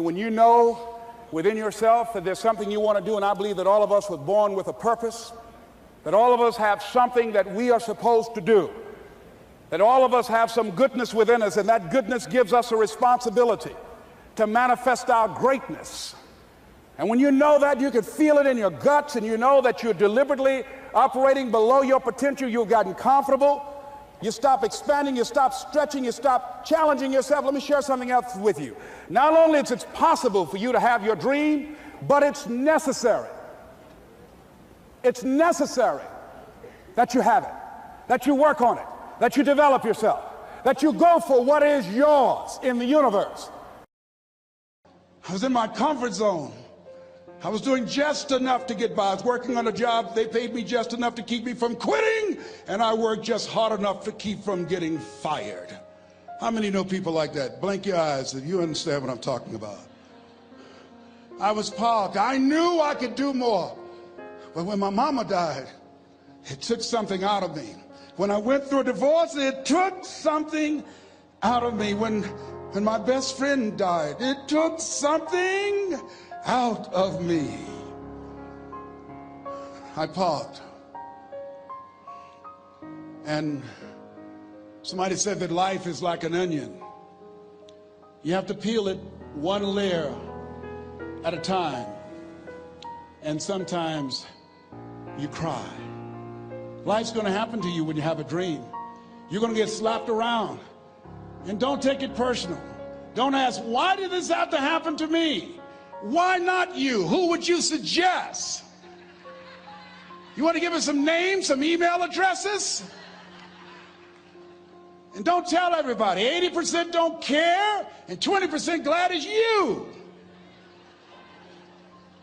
When you know within yourself that there's something you want to do, and I believe that all of us were born with a purpose, that all of us have something that we are supposed to do, that all of us have some goodness within us, and that goodness gives us a responsibility to manifest our greatness. And when you know that, you can feel it in your guts, and you know that you're deliberately operating below your potential, you've gotten comfortable, you stop expanding, you stop stretching, you stop challenging yourself. Let me share something else with you. Not only is it possible for you to have your dream, but it's necessary. It's necessary that you have it, that you work on it, that you develop yourself, that you go for what is yours in the universe. I was in my comfort zone. I was doing just enough to get by. I was working on a job. They paid me just enough to keep me from quitting, and I worked just hard enough to keep from getting fired. How many know people like that? Blink your eyes if you understand what I'm talking about. I was parked. I knew I could do more. But when my mama died, it took something out of me. When I went through a divorce, it took something out of me. When my best friend died, it took something out of me. I parked. And somebody said that life is like an onion. You have to peel it one layer at a time. And sometimes you cry. Life's going to happen to you when you have a dream. You're going to get slapped around. And don't take it personal. Don't ask, why did this have to happen to me? Why not you? Who would you suggest? You want to give us some names, some email addresses? And don't tell everybody. 80% don't care, and 20% glad it's you.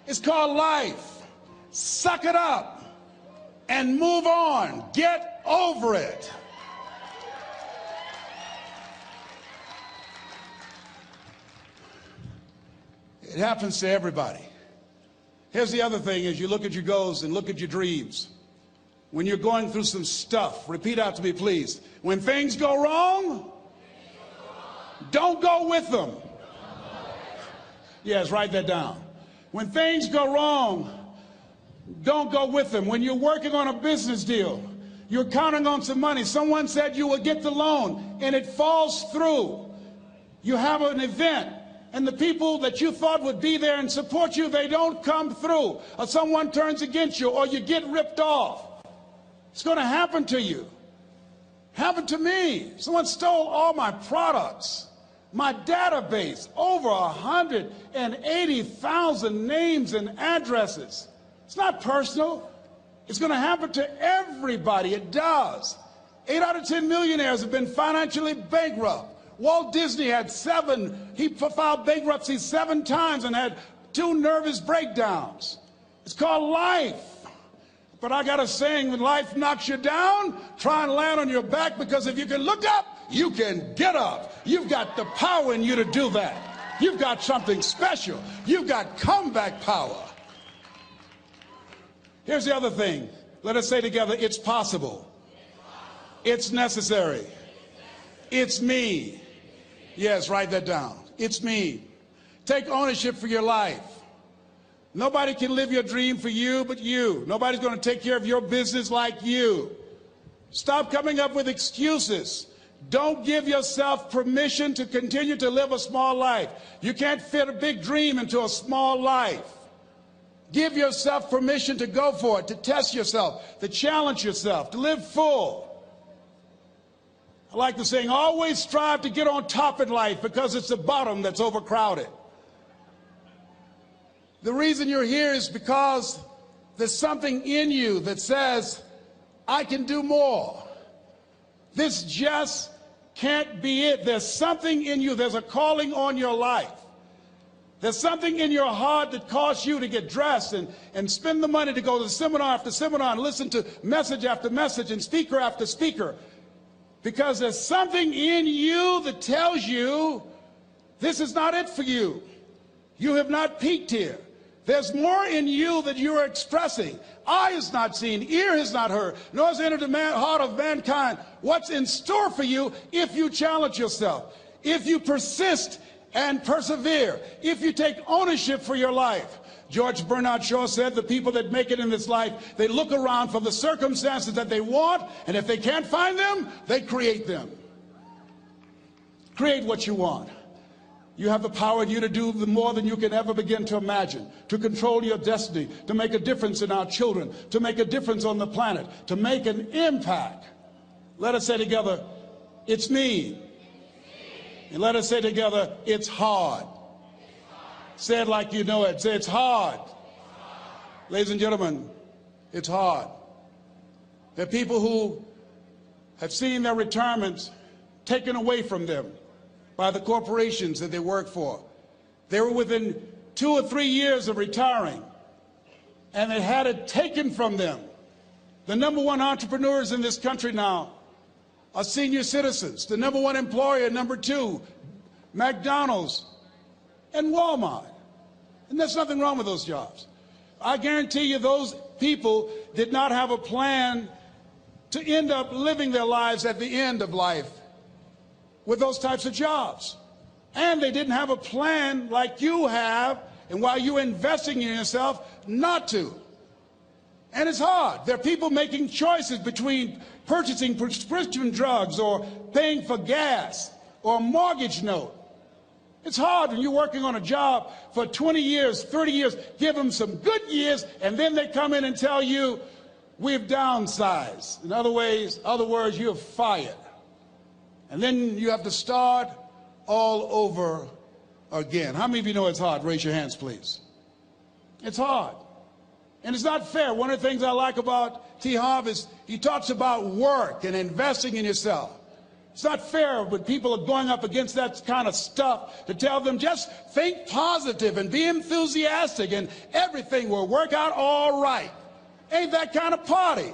It's called life. Suck it up and move on. Get over it. It happens to everybody. Here's the other thing: as you look at your goals and look at your dreams, when you're going through some stuff, repeat out to me, please. When things go wrong, don't go with them. Yes, write that down. When things go wrong, don't go with them. When you're working on a business deal, you're counting on some money. Someone said you will get the loan, and it falls through. You have an event, and the people that you thought would be there and support you, they don't come through. Or someone turns against you, or you get ripped off. It's going to happen to you. Happened to me. Someone stole all my products, my database, over 180,000 names and addresses. It's not personal. It's going to happen to everybody. It does. 8 out of 10 millionaires have been financially bankrupt. Walt Disney had he filed bankruptcy 7 times and had 2 nervous breakdowns. It's called life. But I got a saying: when life knocks you down, try and land on your back, because if you can look up, you can get up. You've got the power in you to do that. You've got something special. You've got comeback power. Here's the other thing. Let us say together, it's possible. It's necessary. It's me. Yes, write that down. It's me. Take ownership for your life. Nobody can live your dream for you but you. Nobody's going to take care of your business like you. Stop coming up with excuses. Don't give yourself permission to continue to live a small life. You can't fit a big dream into a small life. Give yourself permission to go for it, to test yourself, to challenge yourself, to live full. I like the saying, always strive to get on top in life, because it's the bottom that's overcrowded. The reason you're here is because there's something in you that says, I can do more. This just can't be it. There's something in you. There's a calling on your life. There's something in your heart that caused you to get dressed and spend the money to go to seminar after seminar and listen to message after message and speaker after speaker. Because there's something in you that tells you this is not it for you. You have not peaked here. There's more in you that you are expressing. Eye has not seen, ear has not heard, nor has entered the heart of mankind what's in store for you if you challenge yourself, if you persist and persevere. If you take ownership for your life. George Bernard Shaw said the people that make it in this life, they look around for the circumstances that they want, and if they can't find them, they create them. Create what you want. You have the power in you to do more than you can ever begin to imagine, to control your destiny, to make a difference in our children, to make a difference on the planet, to make an impact. Let us say together, it's me. And let us say together, it's hard. Say it like you know it. Say, it's hard. Ladies and gentlemen, it's hard. There are people who have seen their retirements taken away from them by the corporations that they work for. They were within 2 or 3 years of retiring, and they had it taken from them. The #1 entrepreneurs in this country now are senior citizens. The #1 employer, #2, McDonald's and Walmart. And there's nothing wrong with those jobs. I guarantee you those people did not have a plan to end up living their lives at the end of life with those types of jobs. And they didn't have a plan like you have, and while you're investing in yourself, not to. And it's hard. There are people making choices between purchasing prescription drugs or paying for gas or a mortgage note. It's hard when you're working on a job for 20 years, 30 years, give them some good years, and then they come in and tell you, we've downsized. In other words, you're fired. And then you have to start all over again. How many of you know it's hard? Raise your hands, please. It's hard. And it's not fair. One of the things I like about T. Harv is he talks about work and investing in yourself. It's not fair when people are going up against that kind of stuff to tell them just think positive and be enthusiastic and everything will work out all right. Ain't that kind of party.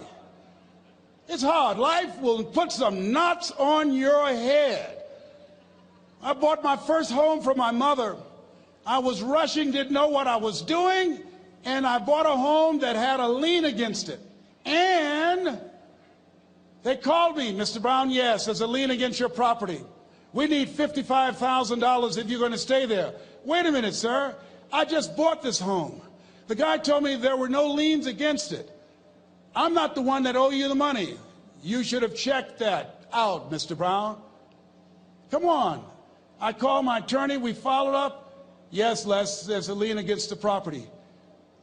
It's hard. Life will put some knots on your head. I bought my first home for my mother. I was rushing, didn't know what I was doing, and I bought a home that had a lien against it. And they called me, Mr. Brown, yes, there's a lien against your property. We need $55,000 if you're going to stay there. Wait a minute, sir. I just bought this home. The guy told me there were no liens against it. I'm not the one that owe you the money. You should have checked that out, Mr. Brown. Come on. I called my attorney. We followed up. Yes, Les, there's a lien against the property.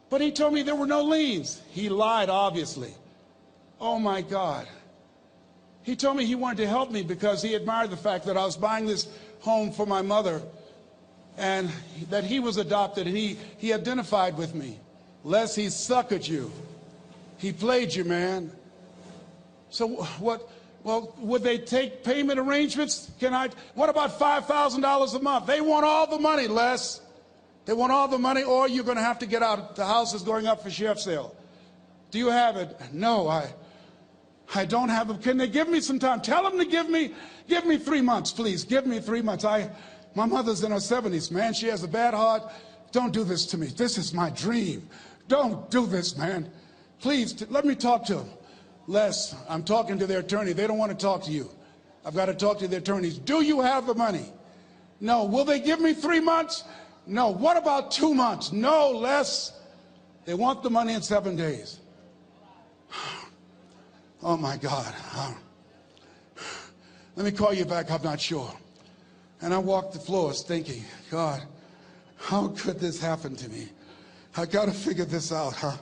But he told me there were no liens. He lied, obviously. Oh, my God. He told me he wanted to help me because he admired the fact that I was buying this home for my mother and that he was adopted, and he identified with me. Les, he suckered you. He played you, man. So what? Well, would they take payment arrangements? What about $5,000 a month? They want all the money, Les. They want all the money, or you're going to have to get out. The house is going up for sheriff sale. Do you have it? No, I don't have it. Can they give me some time? Tell them to give me 3 months, please. Give me 3 months. My mother's in her 70s, man. She has a bad heart. Don't do this to me. This is my dream. Don't do this, man. Please, let me talk to them. Les, I'm talking to their attorney. They don't want to talk to you. I've got to talk to their attorneys. Do you have the money? No. Will they give me 3 months? No. What about 2 months? No, Les. They want the money in 7 days. Oh, my God. Let me call you back. I'm not sure. And I walked the floors thinking, God, how could this happen to me? I got to figure this out, huh?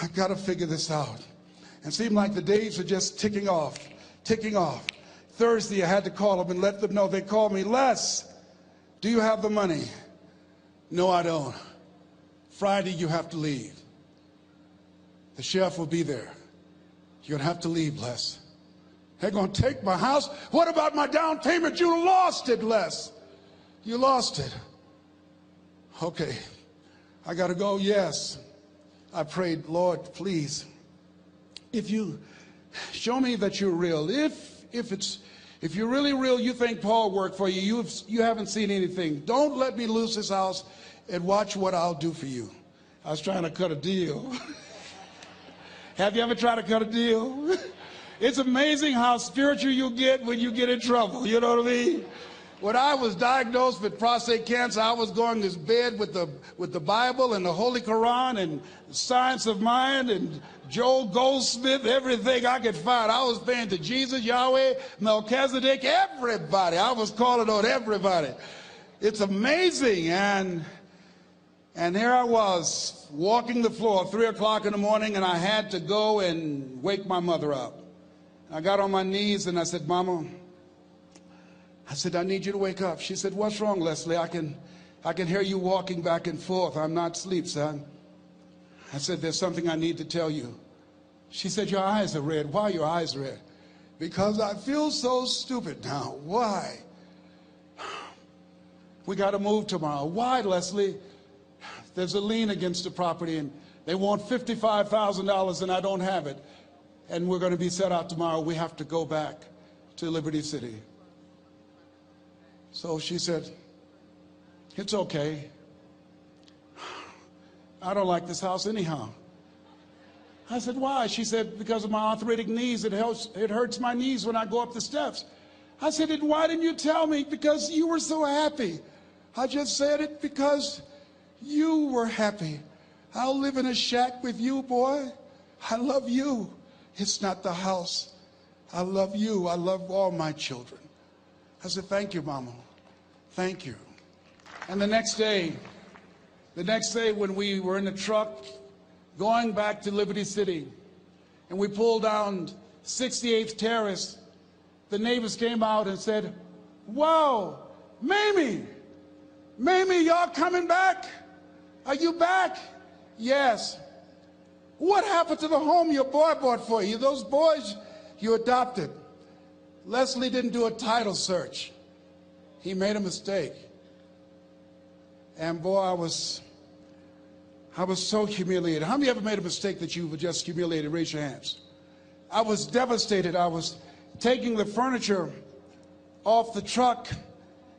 I got to figure this out. And it seemed like the days were just ticking off, ticking off. Thursday, I had to call them and let them know. They called me, Les, do you have the money? No, I don't. Friday, you have to leave. The sheriff will be there. You're going to have to leave, Les. They're going to take my house. What about my down payment? You lost it, Les. You lost it. Okay. I got to go. Yes. I prayed, Lord, please, if you show me that you're real, if you're really real, you think Paul worked for you, you haven't seen anything. Don't let me lose this house and watch what I'll do for you. I was trying to cut a deal. Have you ever tried to cut a deal? It's amazing how spiritual you get when you get in trouble. You know what I mean? When I was diagnosed with prostate cancer, I was going to bed with the Bible and the Holy Quran and Science of Mind and Joel Goldsmith, everything I could find. I was praying to Jesus, Yahweh, Melchizedek, everybody. I was calling on everybody. It's amazing. And here I was walking the floor at 3 o'clock in the morning, and I had to go and wake my mother up. I got on my knees and I said, Mama, I said, I need you to wake up. She said, what's wrong, Leslie? I can hear you walking back and forth. I'm not asleep, son. I said, there's something I need to tell you. She said, your eyes are red. Why are your eyes red? Because I feel so stupid now. Why? We got to move tomorrow. Why, Leslie? There's a lien against the property, and they want $55,000, and I don't have it. And we're going to be set out tomorrow. We have to go back to Liberty City. So she said, it's okay. I don't like this house anyhow. I said, why? She said, because of my arthritic knees, it hurts my knees when I go up the steps. I said, and why didn't you tell me? Because you were so happy. I just said it because you were happy. I'll live in a shack with you, boy. I love you. It's not the house. I love you. I love all my children. I said, thank you, Mama. Thank you. And the next day when we were in the truck going back to Liberty City, and we pulled down 68th Terrace, the neighbors came out and said, wow, Mamie, y'all coming back? Are you back? Yes. What happened to the home your boy bought for you? Those boys you adopted. Leslie didn't do a title search. He made a mistake. And boy, I was so humiliated. How many ever made a mistake that you were just humiliated? Raise your hands. I was devastated. I was taking the furniture off the truck,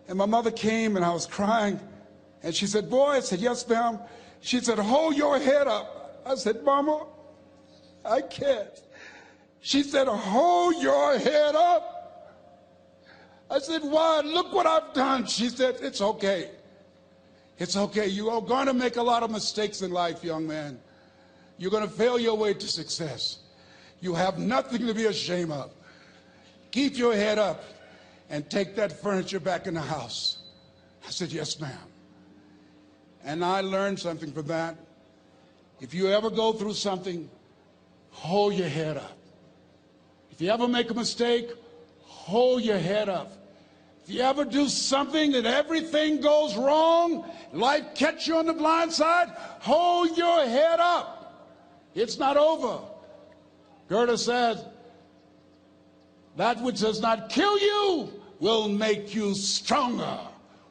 and my mother came, and I was crying. And she said, boy, I said, yes, ma'am. She said, hold your head up. I said, Mama, I can't. She said, hold your head up. I said, why? Look what I've done. She said, it's okay. It's okay. You are going to make a lot of mistakes in life, young man. You're going to fail your way to success. You have nothing to be ashamed of. Keep your head up and take that furniture back in the house. I said, yes, ma'am. And I learned something from that. If you ever go through something, hold your head up. If you ever make a mistake, hold your head up. If you ever do something that everything goes wrong, life catch you on the blind side, hold your head up. It's not over. Goethe said, that which does not kill you will make you stronger.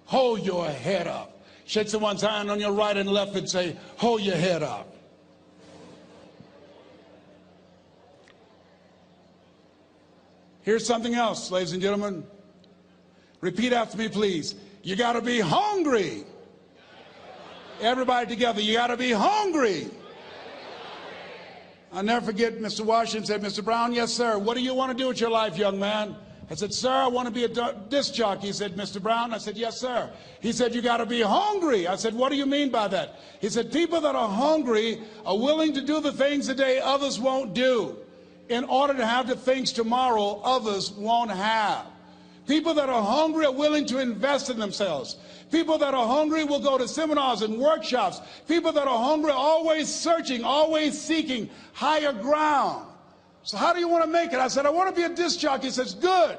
Hold your head up. Shake someone's hand on your right and left and say, hold your head up. Here's something else, ladies and gentlemen. Repeat after me, please. You got to be hungry. Everybody together, you got to be hungry. I'll never forget Mr. Washington said, Mr. Brown, yes, sir. What do you want to do with your life, young man? I said, sir, I want to be a disc jockey. He said, Mr. Brown? I said, yes, sir. He said, you got to be hungry. I said, what do you mean by that? He said, people that are hungry are willing to do the things today others won't do in order to have the things tomorrow others won't have. People that are hungry are willing to invest in themselves. People that are hungry will go to seminars and workshops. People that are hungry are always searching, always seeking higher ground. So how do you want to make it? I said, I want to be a disc jockey. He says, good.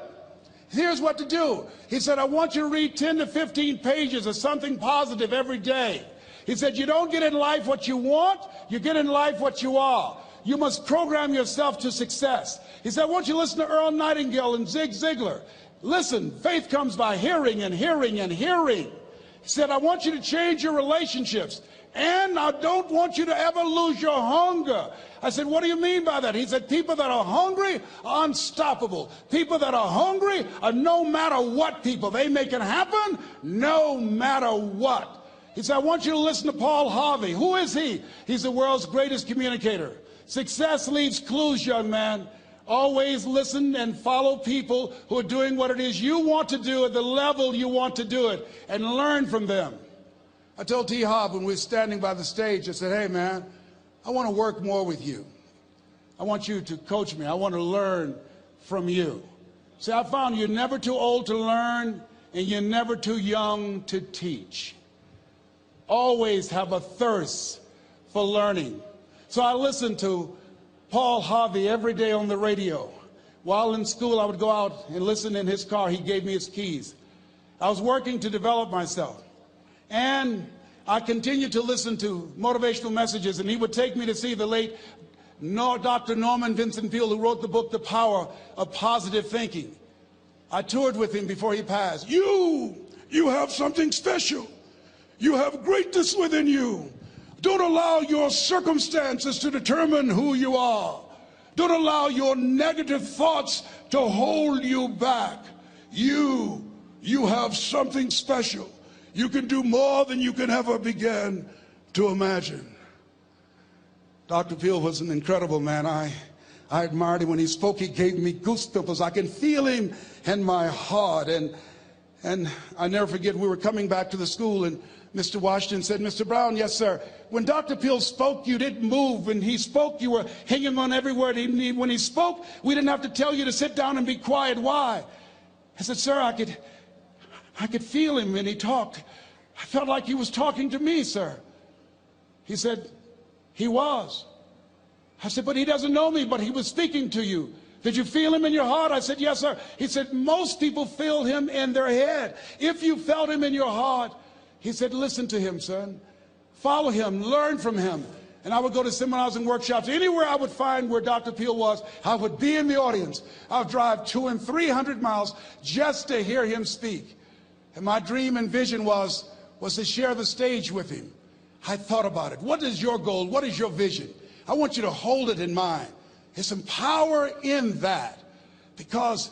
Here's what to do. He said, I want you to read 10 to 15 pages of something positive every day. He said, you don't get in life what you want, you get in life what you are. You must program yourself to success. He said, I want you to listen to Earl Nightingale and Zig Ziglar. Listen, faith comes by hearing and hearing and hearing. He said, I want you to change your relationships. And I don't want you to ever lose your hunger. I said, what do you mean by that? He said, people that are hungry are unstoppable. People that are hungry are no matter what people. They make it happen no matter what. He said, I want you to listen to Paul Harvey. Who is he? He's the world's greatest communicator. Success leaves clues, young man. Always listen and follow people who are doing what it is you want to do at the level you want to do it, and learn from them. I told T. Hobb when we were standing by the stage, I said, hey man, I want to work more with you. I want you to coach me. I want to learn from you. See, I found you're never too old to learn, and you're never too young to teach. Always have a thirst for learning. So I listened to Paul Harvey every day on the radio. While in school, I would go out and listen in his car. He gave me his keys. I was working to develop myself. And I continued to listen to motivational messages, and he would take me to see the late Dr. Norman Vincent Peale, who wrote the book, The Power of Positive Thinking. I toured with him before he passed. You have something special. You have greatness within you. Don't allow your circumstances to determine who you are. Don't allow your negative thoughts to hold you back. You have something special. You can do more than you can ever begin to imagine. Dr. Peale was an incredible man. I admired him. When he spoke, he gave me goosebumps. I can feel him in my heart. And I never forget, we were coming back to the school, and Mr. Washington said, Mr. Brown, yes, sir. When Dr. Peale spoke, you didn't move. When he spoke, you were hanging on every word. When he spoke, we didn't have to tell you to sit down and be quiet. Why? I said, sir, I could feel him when he talked. I felt like he was talking to me, sir. He said, he was. I said, but he doesn't know me, but he was speaking to you. Did you feel him in your heart? I said, yes, sir. He said, most people feel him in their head. If you felt him in your heart, he said, listen to him, son. Follow him, learn from him. And I would go to seminars and workshops. Anywhere I would find where Dr. Peale was, I would be in the audience. I would drive 200 and 300 miles just to hear him speak. And my dream and vision was to share the stage with him. I thought about it. What is your goal? What is your vision? I want you to hold it in mind. There's some power in that, because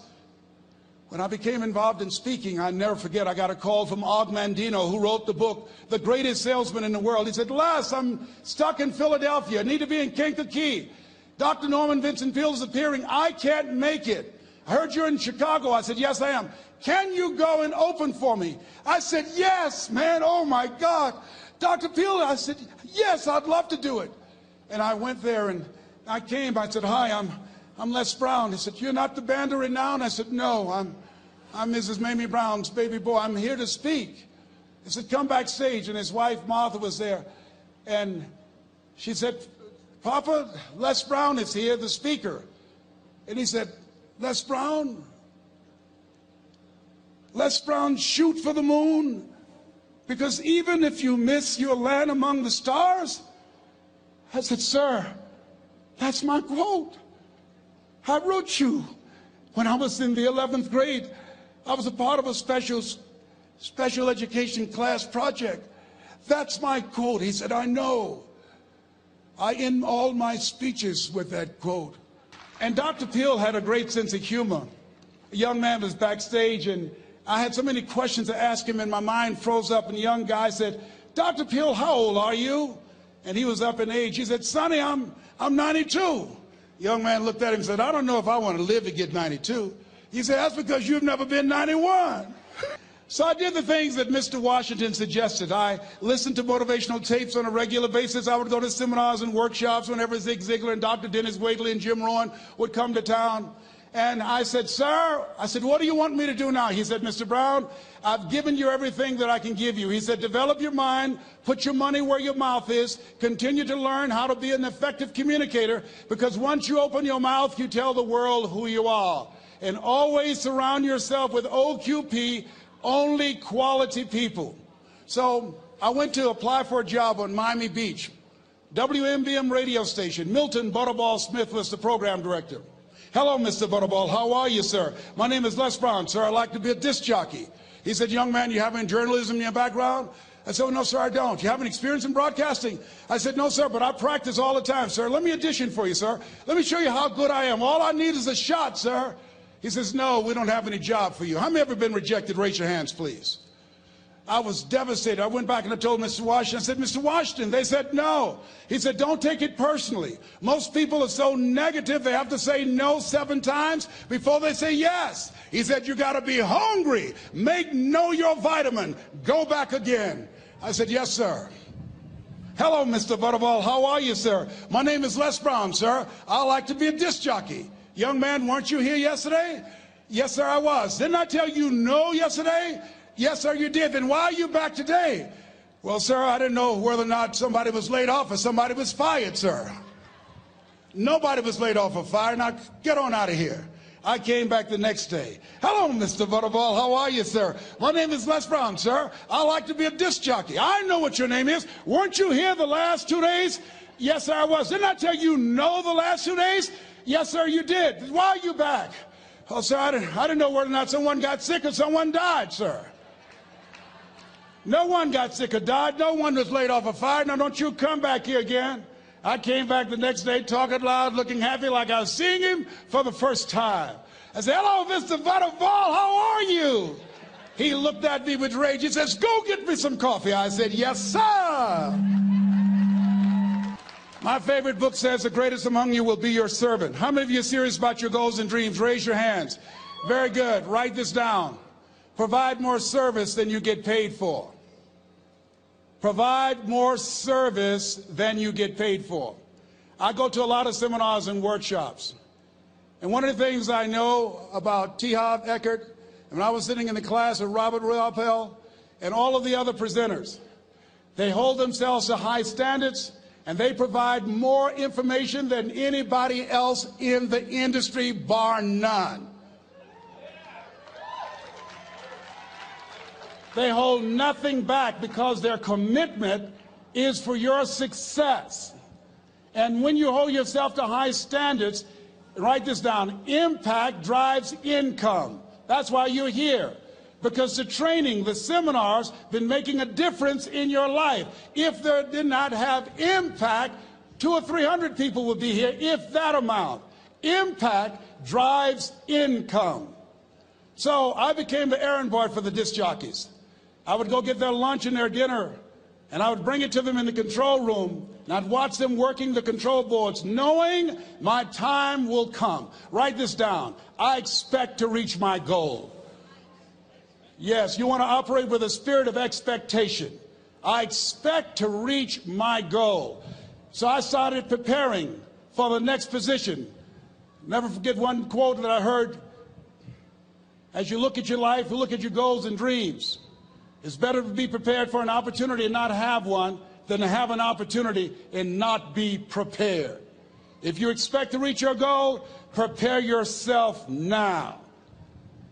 when I became involved in speaking, I never forget, I got a call from Og Mandino, who wrote the book, The Greatest Salesman in the World. He said, Les, I'm stuck in Philadelphia. I need to be in Kankakee. Dr. Norman Vincent Peale is appearing. I can't make it. I heard you're in Chicago. I said, yes, I am. Can you go and open for me? I said, yes, man. Oh, my God. Dr. Peale, I said, yes, I'd love to do it. And I went there, and I came. I said, hi, I'm Les Brown. He said, you're not the band of renown? I said, no, I'm Mrs. Mamie Brown's baby boy. I'm here to speak. He said, come backstage. And his wife, Martha, was there. And she said, Papa, Les Brown is here, the speaker. And he said, Les Brown? Les Brown shoot for the moon? Because even if you miss your land among the stars? I said, sir, that's my quote. I wrote you when I was in the 11th grade. I was a part of a special education class project. That's my quote. He said, I know. I end all my speeches with that quote. And Dr. Peale had a great sense of humor. A young man was backstage, and I had so many questions to ask him, and my mind froze up, and the young guy said, Dr. Peale, how old are you? And he was up in age. He said, Sonny, I'm 92. The young man looked at him and said, I don't know if I want to live to get 92. He said, that's because you've never been 91. So I did the things that Mr. Washington suggested. I listened to motivational tapes on a regular basis. I would go to seminars and workshops whenever Zig Ziglar and Dr. Dennis Waitley and Jim Rohn would come to town. And I said, sir, what do you want me to do now? He said, Mr. Brown, I've given you everything that I can give you. He said, develop your mind, put your money where your mouth is, continue to learn how to be an effective communicator, because once you open your mouth, you tell the world who you are. And always surround yourself with OQP, only quality people. So I went to apply for a job on Miami Beach. WMBM radio station. Milton Butterball Smith was the program director. Hello, Mr. Butterball. How are you, sir? My name is Les Brown, sir. I'd like to be a disc jockey. He said, young man, you have any journalism in your background? I said, oh, no, sir, I don't. You have any experience in broadcasting? I said, no, sir, but I practice all the time, sir. Let me audition for you, sir. Let me show you how good I am. All I need is a shot, sir. He says, no, we don't have any job for you. How many ever been rejected? Raise your hands, please. I was devastated. I went back and I told Mr. Washington, I said, Mr. Washington, they said no. He said, don't take it personally. Most people are so negative, they have to say no 7 times before they say yes. He said, you got to be hungry. Know your vitamin. Go back again. I said, yes, sir. Hello, Mr. Butterball. How are you, sir? My name is Les Brown, sir. I like to be a disc jockey. Young man, weren't you here yesterday? Yes, sir, I was. Didn't I tell you no yesterday? Yes, sir, you did. Then why are you back today? Well, sir, I didn't know whether or not somebody was laid off or somebody was fired, sir. Nobody was laid off or fired. Now, get on out of here. I came back the next day. Hello, Mr. Butterball. How are you, sir? My name is Les Brown, sir. I like to be a disc jockey. I know what your name is. Weren't you here the last 2 days? Yes, sir, I was. Didn't I tell you no the last 2 days? Yes, sir, you did. Why are you back? Oh, sir, I didn't know whether or not someone got sick or someone died, sir. No one got sick or died. No one was laid off or fired. Now, don't you come back here again. I came back the next day talking loud, looking happy like I was seeing him for the first time. I said, hello, Mr. Butterball, how are you? He looked at me with rage. He says, go get me some coffee. I said, yes, sir. My favorite book says, the greatest among you will be your servant. How many of you are serious about your goals and dreams? Raise your hands. Very good. Write this down. Provide more service than you get paid for. Provide more service than you get paid for. I go to a lot of seminars and workshops. And one of the things I know about T. Harv Eckert, when I was sitting in the class with Robert Ruppel and all of the other presenters, they hold themselves to high standards and they provide more information than anybody else in the industry, bar none. They hold nothing back because their commitment is for your success. And when you hold yourself to high standards, write this down, impact drives income. That's why you're here. Because the training, the seminars, been making a difference in your life. If they did not have impact, 200 or 300 people would be here, if that amount. Impact drives income. So I became the errand boy for the disc jockeys. I would go get their lunch and their dinner, and I would bring it to them in the control room, and I'd watch them working the control boards, knowing my time will come. Write this down. I expect to reach my goal. Yes, you want to operate with a spirit of expectation. I expect to reach my goal. So I started preparing for the next position. Never forget one quote that I heard. As you look at your life, you look at your goals and dreams. It's better to be prepared for an opportunity and not have one than to have an opportunity and not be prepared. If you expect to reach your goal, prepare yourself now.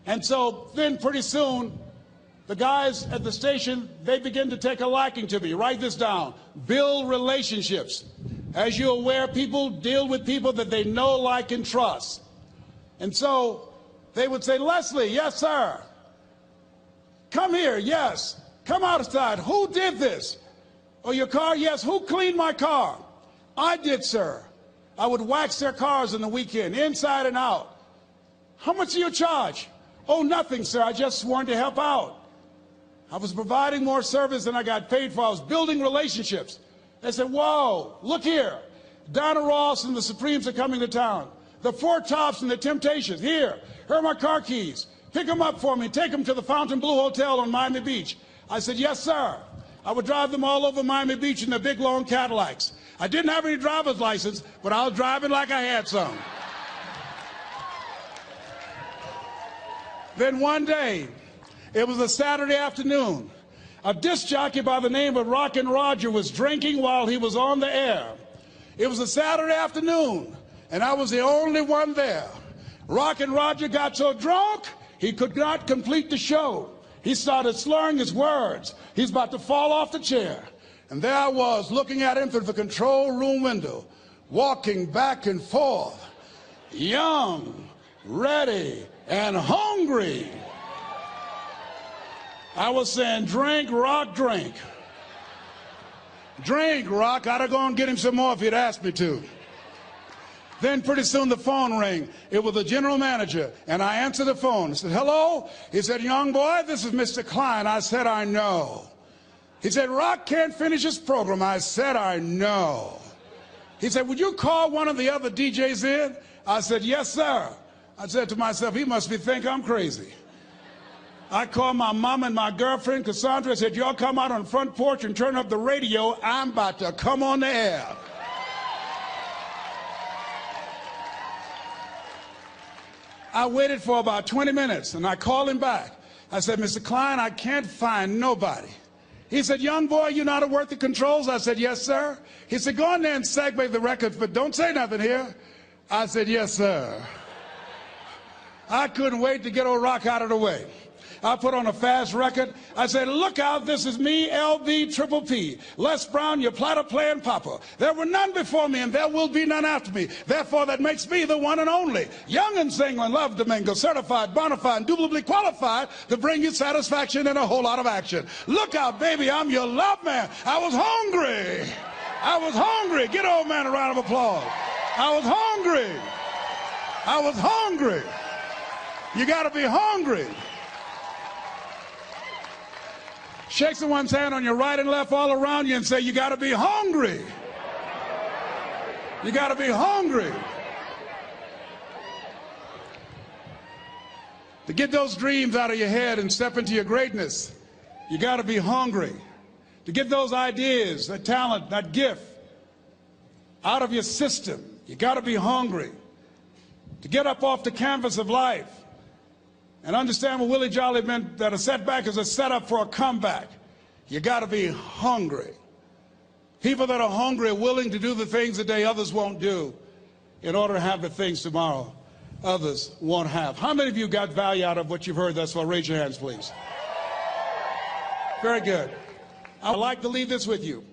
And so then pretty soon, the guys at the station, they begin to take a liking to me. Write this down. Build relationships. As you're aware, people deal with people that they know, like, and trust. And so they would say, Leslie, yes, sir. Come here, yes. Come outside. Who did this? Oh, your car? Yes. Who cleaned my car? I did, sir. I would wax their cars on the weekend, inside and out. How much do you charge? Oh, nothing, sir. I just wanted to help out. I was providing more service than I got paid for. I was building relationships. They said, whoa, look here. Donna Ross and the Supremes are coming to town. The Four Tops and the Temptations. Here are my car keys. Pick them up for me. Take them to the Fontainebleau Hotel on Miami Beach. I said, yes, sir. I would drive them all over Miami Beach in their big, long Cadillacs. I didn't have any driver's license, but I was driving like I had some. Then one day, it was a Saturday afternoon, a disc jockey by the name of Rockin' Roger was drinking while he was on the air. It was a Saturday afternoon, and I was the only one there. Rockin' Roger got so drunk, he could not complete the show. He started slurring his words. He's about to fall off the chair. And there I was, looking at him through the control room window, walking back and forth, young, ready, and hungry. I was saying, drink, Rock, drink. Drink, Rock. I'd have gone and get him some more if he'd asked me to. Then pretty soon the phone rang. It was the general manager, and I answered the phone. I said, hello? He said, young boy, this is Mr. Klein. I said, I know. He said, Rock can't finish his program. I said, I know. He said, would you call one of the other DJs in? I said, yes, sir. I said to myself, he must think I'm crazy. I called my mom and my girlfriend, Cassandra. I said, y'all come out on the front porch and turn up the radio. I'm about to come on the air. I waited for about 20 minutes, and I called him back. I said, Mr. Klein, I can't find nobody. He said, young boy, you know how to work the controls? I said, yes, sir. He said, go in there and segue the record, but don't say nothing here. I said, yes, sir. I couldn't wait to get old Rock out of the way. I put on a fast record. I said, look out, this is me, LB Triple P. Les Brown, your platter playing papa. There were none before me, and there will be none after me. Therefore, that makes me the one and only. Young and single and love Domingo, certified, bona fide, indubitably qualified to bring you satisfaction and a whole lot of action. Look out, baby, I'm your love man. I was hungry. I was hungry. Get old man a round of applause. I was hungry. I was hungry. You got to be hungry. Shake someone's hand on your right and left all around you and say, you got to be hungry. You got to be hungry. To get those dreams out of your head and step into your greatness, you got to be hungry. To get those ideas, that talent, that gift out of your system, you got to be hungry. To get up off the canvas of life and understand what Willie Jolly meant, that a setback is a setup for a comeback. You got to be hungry. People that are hungry are willing to do the things today others won't do in order to have the things tomorrow others won't have. How many of you got value out of what you've heard thus far? Raise your hands, please. Very good. I'd like to leave this with you.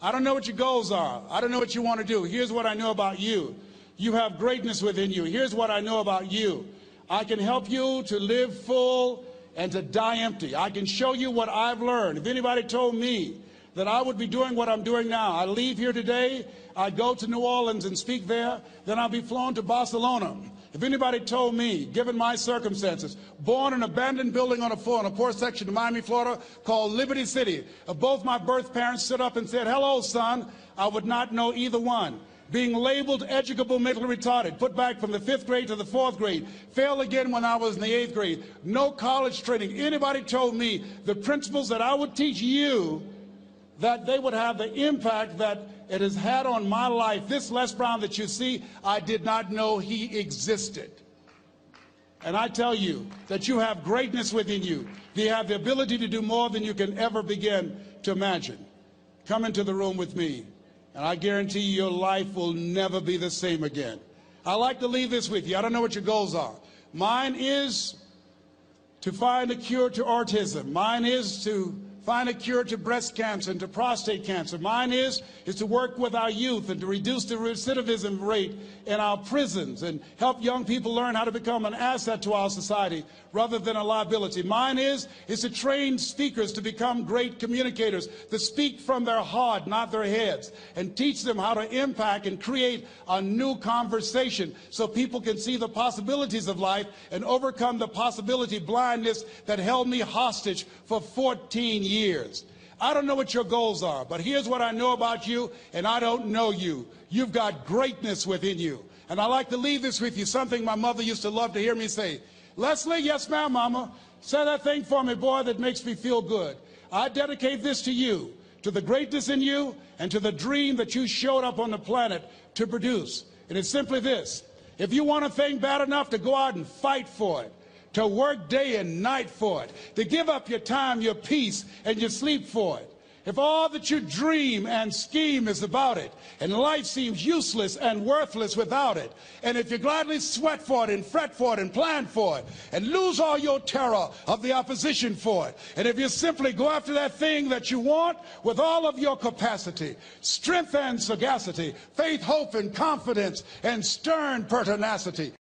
I don't know what your goals are. I don't know what you want to do. Here's what I know about you. You have greatness within you. Here's what I know about you. I can help you to live full and to die empty. I can show you what I've learned. If anybody told me that I would be doing what I'm doing now, I leave here today, I go to New Orleans and speak there, then I'll be flown to Barcelona. If anybody told me, given my circumstances, born in an abandoned building on a poor section of Miami, Florida, called Liberty City, if both my birth parents stood up and said, hello, son, I would not know either one. Being labeled educable mentally retarded, put back from the 5th grade to the 4th grade, failed again when I was in the 8th grade, no college training. Anybody told me the principles that I would teach you, that they would have the impact that it has had on my life. This Les Brown that you see, I did not know he existed. And I tell you that you have greatness within you. You have the ability to do more than you can ever begin to imagine. Come into the room with me. And I guarantee you your life will never be the same again. I like to leave this with you. I don't know what your goals are. Mine is to find a cure to autism. Mine is to find a cure to breast cancer and to prostate cancer. Mine is to work with our youth and to reduce the recidivism rate in our prisons and help young people learn how to become an asset to our society rather than a liability. Mine is to train speakers to become great communicators, to speak from their heart, not their heads, and teach them how to impact and create a new conversation so people can see the possibilities of life and overcome the possibility blindness that held me hostage for 14 years. I don't know what your goals are, but here's what I know about you, and I don't know you. You've got greatness within you. And I like to leave this with you, something my mother used to love to hear me say. Leslie, yes ma'am, mama. Say that thing for me, boy, that makes me feel good. I dedicate this to you, to the greatness in you, and to the dream that you showed up on the planet to produce. And it's simply this. If you want a thing bad enough to go out and fight for it, to work day and night for it, to give up your time, your peace, and your sleep for it. If all that you dream and scheme is about it, and life seems useless and worthless without it, and if you gladly sweat for it and fret for it and plan for it, and lose all your terror of the opposition for it, and if you simply go after that thing that you want with all of your capacity, strength and sagacity, faith, hope, and confidence, and stern pertinacity,